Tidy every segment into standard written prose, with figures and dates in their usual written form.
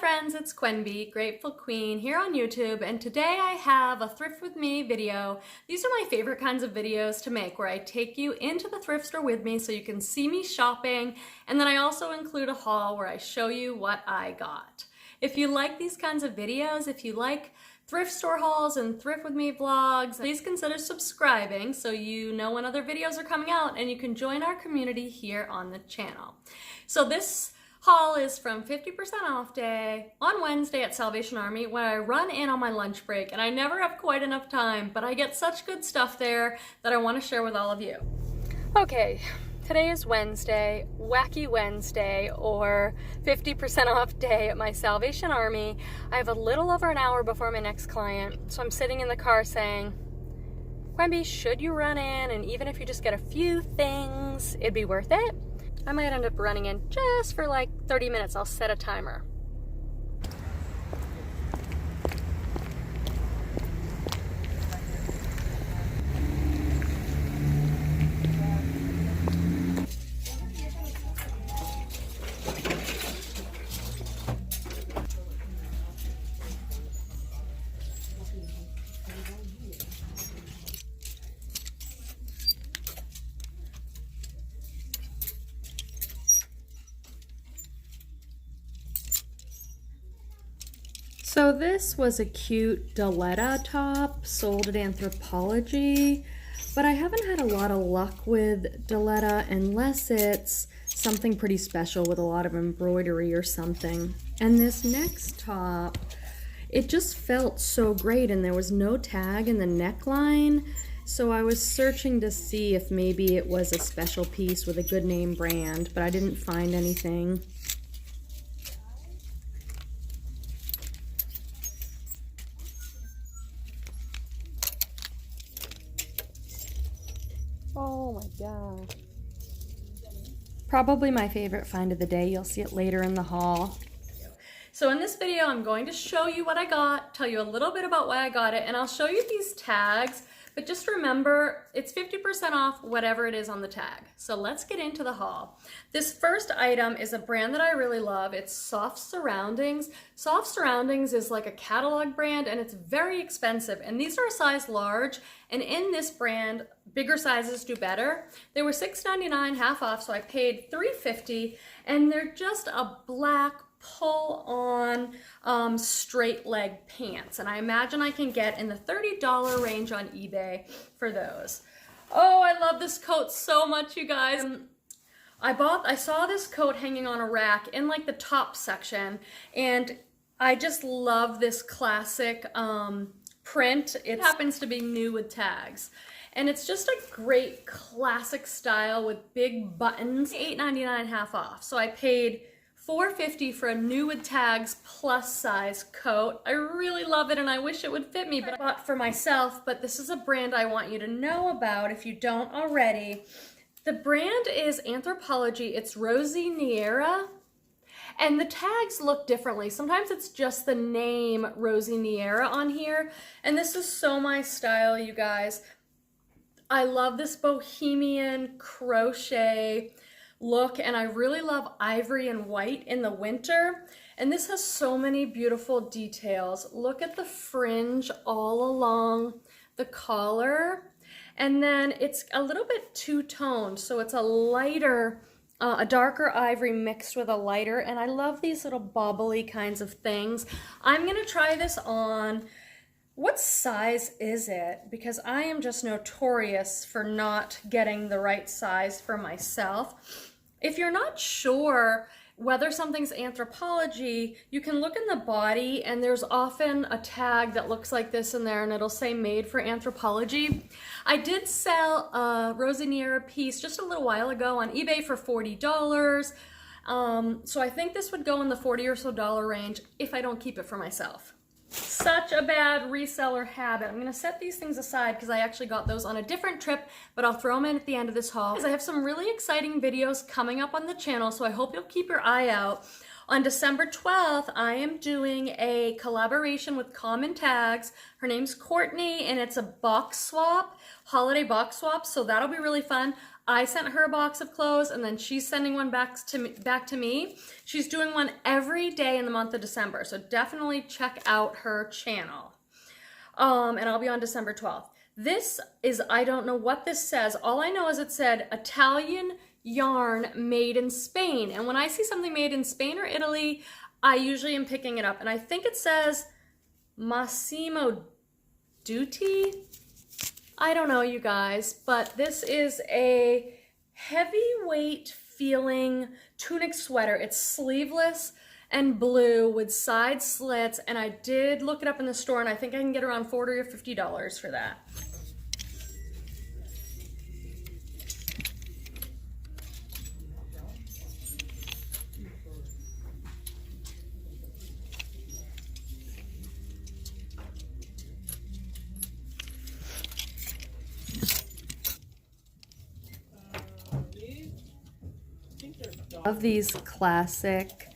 friends, it's Quenby, Grateful Queen, here on YouTube, and today I have a thrift with me video. These are my favorite kinds of videos to make, where I take you into the thrift store with me so you can see me shopping, and then I also include a haul where I show you what I got. If you like these kinds of videos, if you like thrift store hauls and thrift with me vlogs, please consider subscribing so you know when other videos are coming out and you can join our community here on the channel. So this haul is from 50% off day on Wednesday at Salvation Army, when I run in on my lunch break, and I never have quite enough time, but I get such good stuff there that I want to share with all of you. Okay, today is Wednesday, Wacky Wednesday, or 50% off day at my Salvation Army. I have a little over an hour before my next client, so I'm sitting in the car saying, Quenby, should you run in, and even if you just get a few things, it'd be worth it? I might end up running in just for like 30 minutes. I'll set a timer. So this was a cute Diletta top sold at Anthropologie, but I haven't had a lot of luck with Diletta unless it's something pretty special with a lot of embroidery or something. And this next top, it just felt so great, and there was no tag in the neckline, so I was searching to see if maybe it was a special piece with a good name brand, but I didn't find anything. Oh my gosh. Probably my favorite find of the day. You'll see it later in the haul. So in this video, I'm going to show you what I got, tell you a little bit about why I got it, and I'll show you these tags, but just remember, it's 50% off whatever it is on the tag. So let's get into the haul. This first item is a brand that I really love. It's Soft Surroundings. Soft Surroundings is like a catalog brand, and it's very expensive, and these are a size large, and in this brand, bigger sizes do better. They were $6.99 half off, so I paid $3.50, and they're just a black pull-on straight leg pants, and I imagine I can get in the $30 range on eBay for those. Oh, I love this coat so much, you guys. I saw this coat hanging on a rack in like the top section, and I just love this classic print. It happens to be new with tags, and it's just a great classic style with big buttons. $8.99 half off, so I paid $4.50 for a new with tags plus size coat. I really love it, and I wish it would fit me, but I bought for myself. But this is a brand I want you to know about if you don't already. The brand is Anthropologie. It's Rosy Niera, and the tags look differently. Sometimes it's just the name Rosy Niera on here, and this is so my style, you guys. I love this bohemian crochet look, and I really love ivory and white in the winter, and this has so many beautiful details. Look at the fringe all along the collar, and then it's a little bit two-toned, so it's a lighter, a darker ivory mixed with a lighter, and I love these little bobbly kinds of things. I'm gonna try this on. What size is it? Because I am just notorious for not getting the right size for myself. If you're not sure whether something's Anthropologie, you can look in the body, and there's often a tag that looks like this in there, and it'll say made for Anthropologie. I did sell a Rosy Niera piece just a little while ago on eBay for $40. So I think this would go in the $40 or so range if I don't keep it for myself. Such a bad reseller habit. I'm gonna set these things aside because I actually got those on a different trip, but I'll throw them in at the end of this haul. I have some really exciting videos coming up on the channel, so I hope you'll keep your eye out. On December 12th, I am doing a collaboration with Common Tags. Her name's Courtney, and it's a box swap, holiday box swap, so that'll be really fun. I sent her a box of clothes, and then she's sending one back to me. She's doing one every day in the month of December, so definitely check out her channel. And I'll be on December 12th. This is, I don't know what this says. All I know is it said Italian yarn made in Spain. And when I see something made in Spain or Italy, I usually am picking it up. And I think it says Massimo Dutti. I don't know, you guys, but this is a heavyweight feeling tunic sweater. It's sleeveless and blue with side slits, and I did look it up in the store, and I think I can get around $40 or $50 for that. Of these classic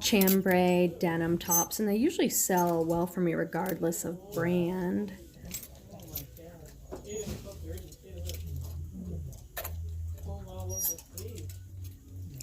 chambray denim tops, and they usually sell well for me regardless of brand.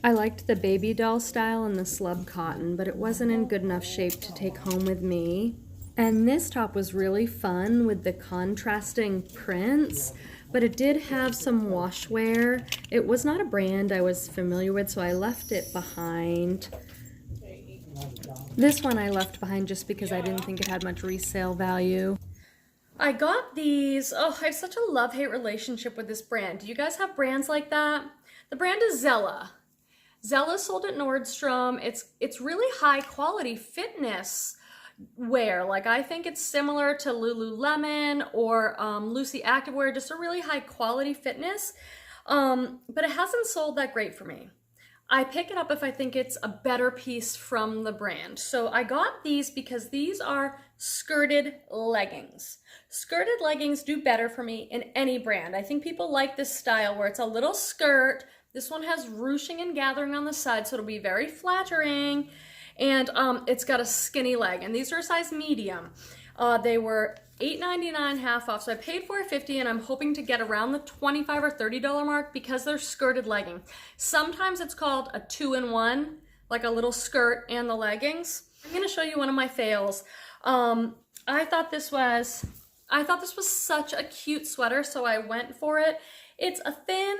I liked the baby doll style and the slub cotton, but it wasn't in good enough shape to take home with me. And this top was really fun with the contrasting prints, but it did have some wash wear. It was not a brand I was familiar with, so I left it behind. This one I left behind just because I didn't think it had much resale value. I got these. Oh, I have such a love-hate relationship with this brand. Do you guys have brands like that? The brand is Zella. Zella sold at Nordstrom. It's really high quality fitness wear. Like, I think it's similar to Lululemon or Lucy Activewear, just a really high quality fitness. But it hasn't sold that great for me. I pick it up if I think it's a better piece from the brand. So I got these because these are skirted leggings. Skirted leggings do better for me in any brand. I think people like this style where it's a little skirt. This one has ruching and gathering on the side, so it'll be very flattering. And it's got a skinny leg, and these are a size medium. They were $8.99 half off, so I paid $4.50, and I'm hoping to get around the $25 or $30 mark because they're skirted legging. Sometimes it's called a 2-in-1, like a little skirt and the leggings. I'm gonna show you one of my fails. I thought this was such a cute sweater, so I went for it. It's a thin,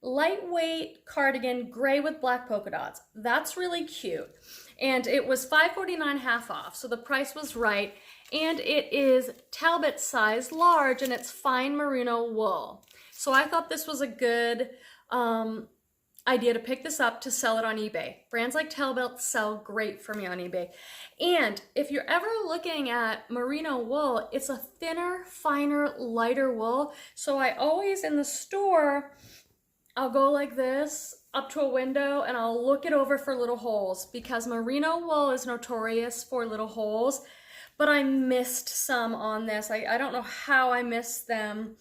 lightweight cardigan, gray with black polka dots. That's really cute. And it was $5.49 half off, so the price was right. And it is Talbot size large, and it's fine merino wool. So I thought this was a good idea to pick this up to sell it on eBay. Brands like Talbot sell great for me on eBay. And if you're ever looking at merino wool, it's a thinner, finer, lighter wool. So I always, in the store, I'll go like this up to a window and I'll look it over for little holes, because merino wool is notorious for little holes. But I missed some on this. I don't know how I missed them.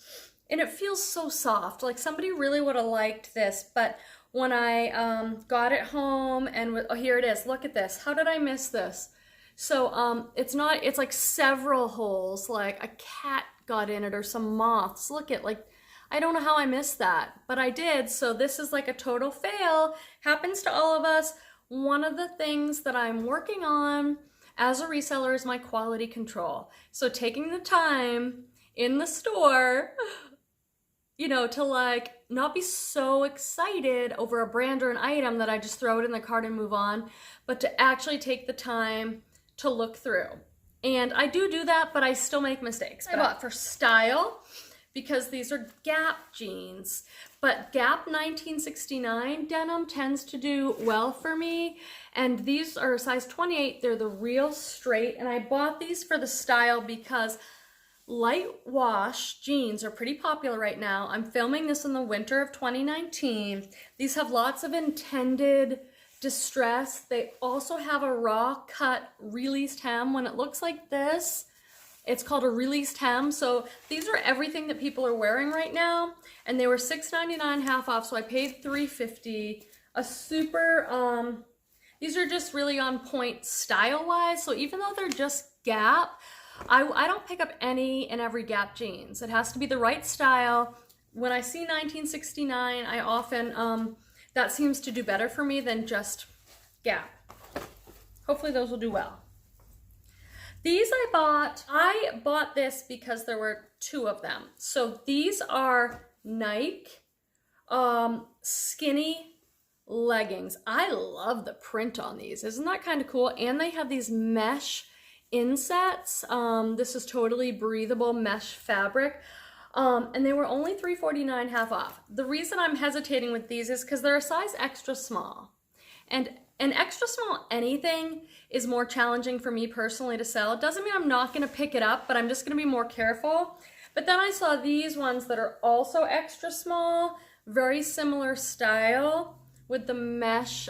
And it feels so soft. Like, somebody really would have liked this. But when I got it home and, oh, here it is. Look at this. How did I miss this? So it's like several holes. Like a cat got in it or some moths. Look at, like, I don't know how I missed that. But I did. So this is like a total fail. Happens to all of us. One of the things that I'm working on as a reseller is my quality control. So taking the time in the store, you know, to like not be so excited over a brand or an item that I just throw it in the cart and move on, but to actually take the time to look through. And I do that, but I still make mistakes. I bought for style because these are Gap jeans, but Gap 1969 denim tends to do well for me. And these are size 28, they're the real straight. And I bought these for the style because light wash jeans are pretty popular right now. I'm filming this in the winter of 2019. These have lots of intended distress. They also have a raw cut released hem. When it looks like this, it's called a released hem. So these are everything that people are wearing right now. And they were $6.99 half off, so I paid $3.50. A super, these are just really on point style-wise. So even though they're just Gap, I don't pick up any and every Gap jeans. It has to be the right style, when I see 1969, I often, that seems to do better for me than just Gap. Hopefully those will do well. These I bought this because there were two of them. So these are Nike skinny leggings. I love the print on these. Isn't that kind of cool? And they have these mesh insets. This is totally breathable mesh fabric. And they were only $3.49 half off. The reason I'm hesitating with these is because they're a size extra small. And an extra small anything is more challenging for me personally to sell. It doesn't mean I'm not going to pick it up, but I'm just going to be more careful. But then I saw these ones that are also extra small, very similar style with the mesh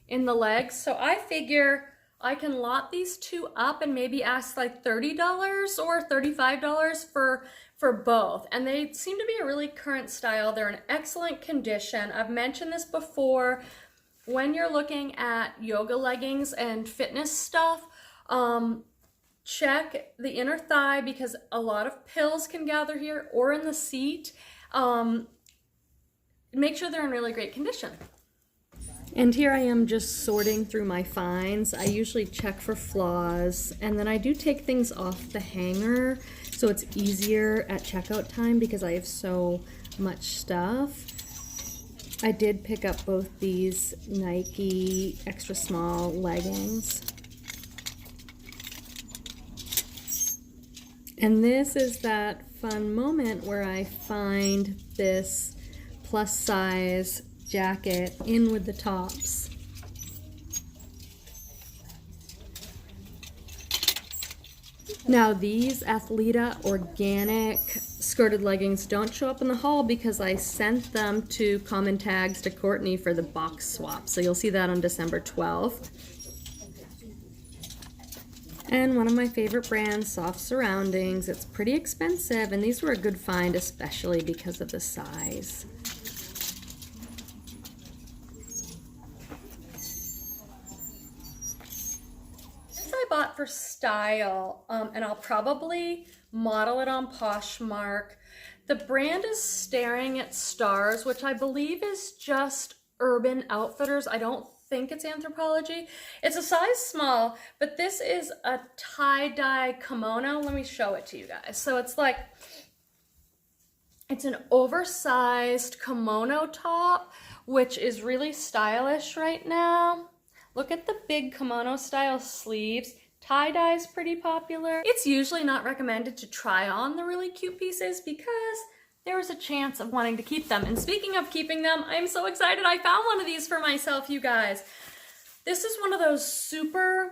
in the legs. So I figure I can lot these two up and maybe ask like $30 or $35 for both. And they seem to be a really current style. They're in excellent condition. I've mentioned this before. When you're looking at yoga leggings and fitness stuff, check the inner thigh because a lot of pills can gather here or in the seat. Make sure they're in really great condition. And here I am just sorting through my finds. I usually check for flaws, and then I do take things off the hanger so it's easier at checkout time because I have so much stuff. I did pick up both these Nike extra small leggings. And this is that fun moment where I find this plus size jacket in with the tops. Now these Athleta organic skirted leggings don't show up in the haul because I sent them to Common Tags to Courtney for the box swap. So you'll see that on December 12th. And one of my favorite brands, Soft Surroundings. It's pretty expensive and these were a good find, especially because of the size. Bought for style, and I'll probably model it on Poshmark. The brand is Staring at Stars, which I believe is just Urban Outfitters. I don't think it's Anthropologie. It's a size small, but this is a tie-dye kimono. Let me show it to you guys. So it's like, it's an oversized kimono top, which is really stylish right now. Look at the big kimono style sleeves. Tie-dye is pretty popular. It's usually not recommended to try on the really cute pieces because there was a chance of wanting to keep them. And speaking of keeping them, I'm so excited. I found one of these for myself, you guys. This is one of those super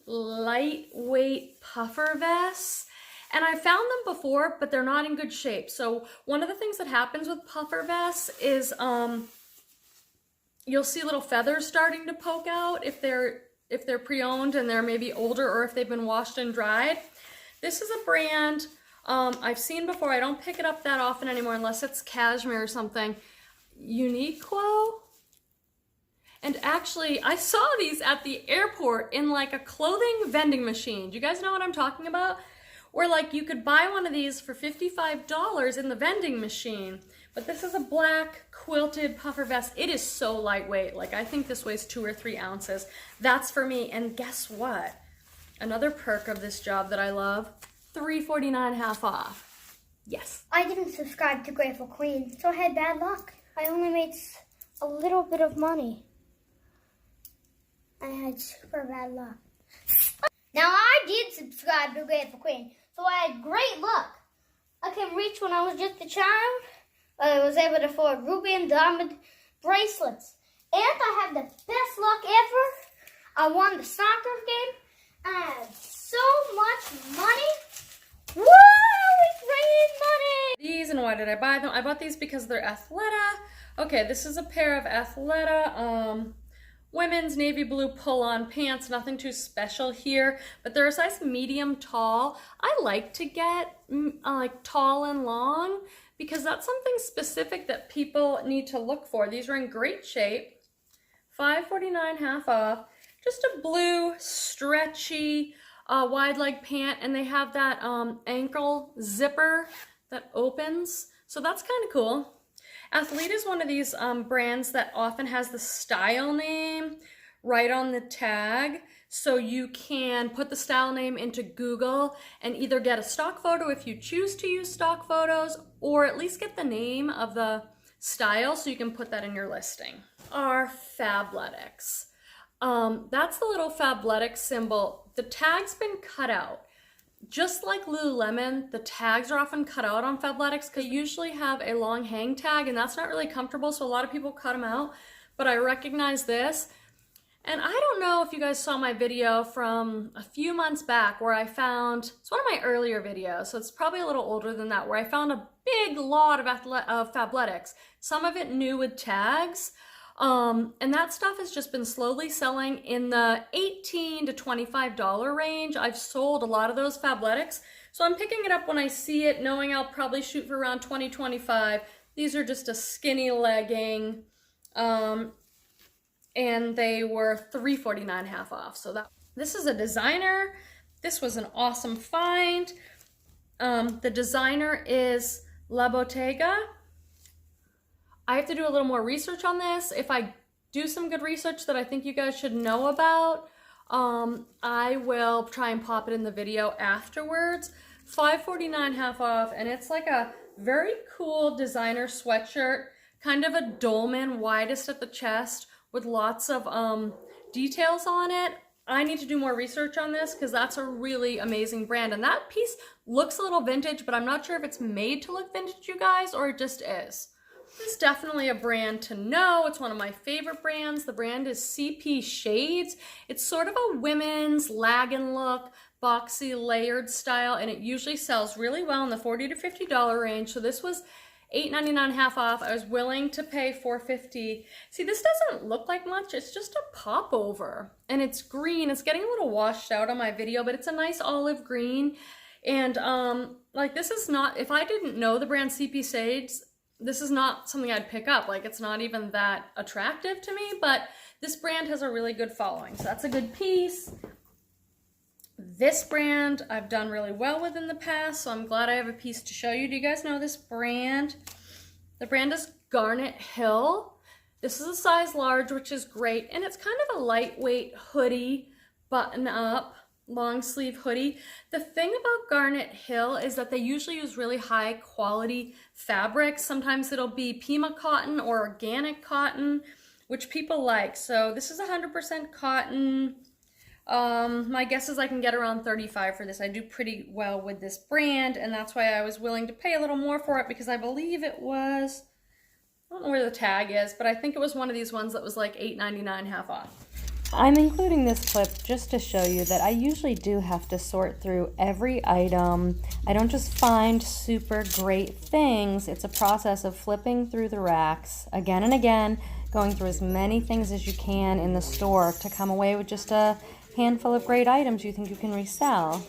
lightweight puffer vests. And I found them before, but they're not in good shape. So one of the things that happens with puffer vests is you'll see little feathers starting to poke out if they're pre-owned and they're maybe older or if they've been washed and dried. This is a brand I've seen before. I don't pick it up that often anymore unless it's cashmere or something. Uniqlo. And actually, I saw these at the airport in like a clothing vending machine. Do you guys know what I'm talking about? Where like you could buy one of these for $55 in the vending machine. But this is a black quilted puffer vest. It is so lightweight. Like I think this weighs 2 or 3 ounces. That's for me. And guess what? Another perk of this job that I love, $3.49 half off. Yes. I didn't subscribe to Grateful Queen, so I had bad luck. I only made a little bit of money. I had super bad luck. Now I did subscribe to Grateful Queen, so I had great luck. I can reach when I was just a child. I was able to afford ruby and diamond bracelets. And I had the best luck ever. I won the soccer game. I had so much money. Woo! It's raining money! These, and why did I buy them? I bought these because they're Athleta. Okay, this is a pair of Athleta women's navy blue pull-on pants. Nothing too special here, but they're a size medium tall. I like to get like tall and long because that's something specific that people need to look for. These are in great shape. $5.49 half off. Just a blue, stretchy, wide leg pant, and they have that ankle zipper that opens. So that's kind of cool. Athlete is one of these brands that often has the style name right on the tag. So you can put the style name into Google and either get a stock photo if you choose to use stock photos, or at least get the name of the style so you can put that in your listing. Our Fabletics. That's the little Fabletics symbol. The tag's been cut out. Just like Lululemon, the tags are often cut out on Fabletics because they usually have a long hang tag, and that's not really comfortable, so a lot of people cut them out. But I recognize this. And I don't know if you guys saw my video from a few months back where I found, it's one of my earlier videos, so it's probably a little older than that, where I found a big lot of Fabletics, some of it new with tags. And that stuff has just been slowly selling in the $18 to $25 range. I've sold a lot of those Fabletics, so I'm picking it up when I see it, knowing I'll probably shoot for around $20, $25. These are just a skinny legging, and they were $3.49 half off. So this is a designer. This was an awesome find. The designer is La Bottega. I have to do a little more research on this. If I do some good research that I think you guys should know about, I will try and pop it in the video afterwards. $5.49 half off, and it's like a very cool designer sweatshirt, kind of a dolman, widest at the chest, with lots of details on it. I need to do more research on this because that's a really amazing brand, and that piece looks a little vintage, but I'm not sure if it's made to look vintage, you guys, or it just is. This is definitely a brand to know. It's one of my favorite brands. The brand is CP Shades. It's sort of a women's lagging look, boxy, layered style, and it usually sells really well in the $40 to $50 range. So this was $8.99 half off. I was willing to pay $4.50. See, this doesn't look like much. It's just a popover, and it's green. It's getting a little washed out on my video, but it's a nice olive green. And like, this is not, if I didn't know the brand CP Shades, this is not something I'd pick up. Like, it's not even that attractive to me, but this brand has a really good following, so that's a good piece. This brand I've done really well with in the past, so I'm glad I have a piece to show you. Do you guys know this brand? The brand is Garnet Hill. This is a size large, which is great, and it's kind of a lightweight hoodie, button up, long sleeve hoodie. The thing about Garnet Hill is that they usually use really high quality fabrics. Sometimes it'll be Pima cotton or organic cotton, which people like. So this is 100% cotton. My guess is I can get around $35 for this. I do pretty well with this brand, and that's why I was willing to pay a little more for it, because I believe it was, I don't know where the tag is, but I think it was one of these ones that was like $8.99 half off. I'm including this clip just to show you that I usually do have to sort through every item. I don't just find super great things. It's a process of flipping through the racks again and again, going through as many things as you can in the store to come away with just a handful of great items you think you can resell.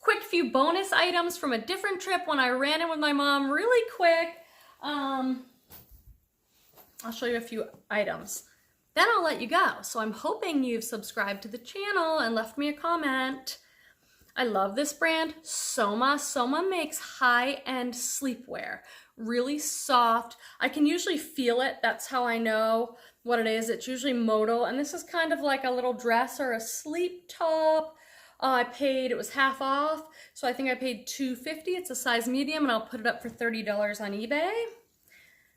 Quick few bonus items from a different trip when I ran in with my mom really quick. I'll show you a few items. Then I'll let you go. So I'm hoping you've subscribed to the channel and left me a comment. I love this brand, Soma. Soma makes high-end sleepwear, really soft. I can usually feel it. That's how I know what it is. It's usually modal, and this is kind of like a little dress or a sleep top. It was half off, so I think I paid $2.50. It's a size medium, and I'll put it up for $30 on eBay.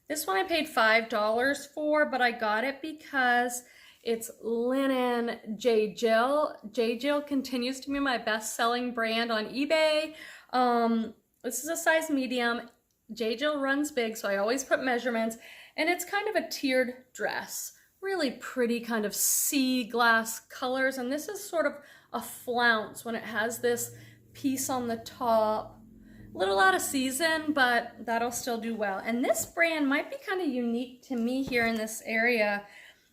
This one I paid $5 for, but I got it because it's linen J. Jill. J. Jill continues to be my best-selling brand on eBay. This is a size medium. J. Jill runs big, so I always put measurements, and it's kind of a tiered dress. Really pretty kind of sea glass colors, and this is sort of a flounce when it has this piece on the top. A little out of season, but that'll still do well. And this brand might be kind of unique to me here in this area.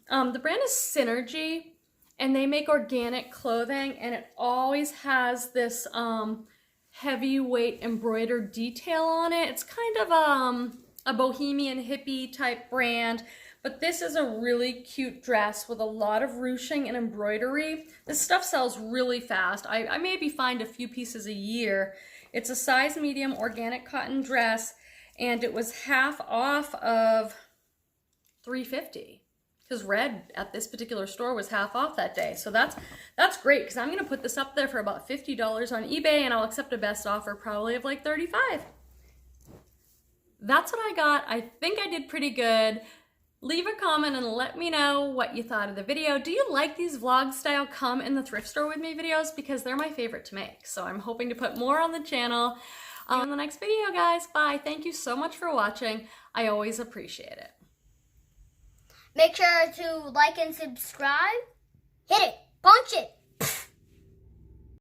The brand is Synergy, and they make organic clothing, and it always has this heavyweight embroidered detail on it. It's kind of a bohemian hippie type brand, but this is a really cute dress with a lot of ruching and embroidery. This stuff sells really fast. I maybe find a few pieces a year. It's a size medium organic cotton dress, and it was half off of $3.50 because red at this particular store was half off that day. So that's great, because I'm going to put this up there for about $50 on eBay, and I'll accept a best offer probably of like $35. That's what I got. I think I did pretty good. Leave a comment and let me know what you thought of the video. Do you like these vlog style come in the thrift store with me videos? Because they're my favorite to make. So I'm hoping to put more on the channel in the next video, guys. Bye. Thank you so much for watching. I always appreciate it. Make sure to like and subscribe. Hit it. Punch it.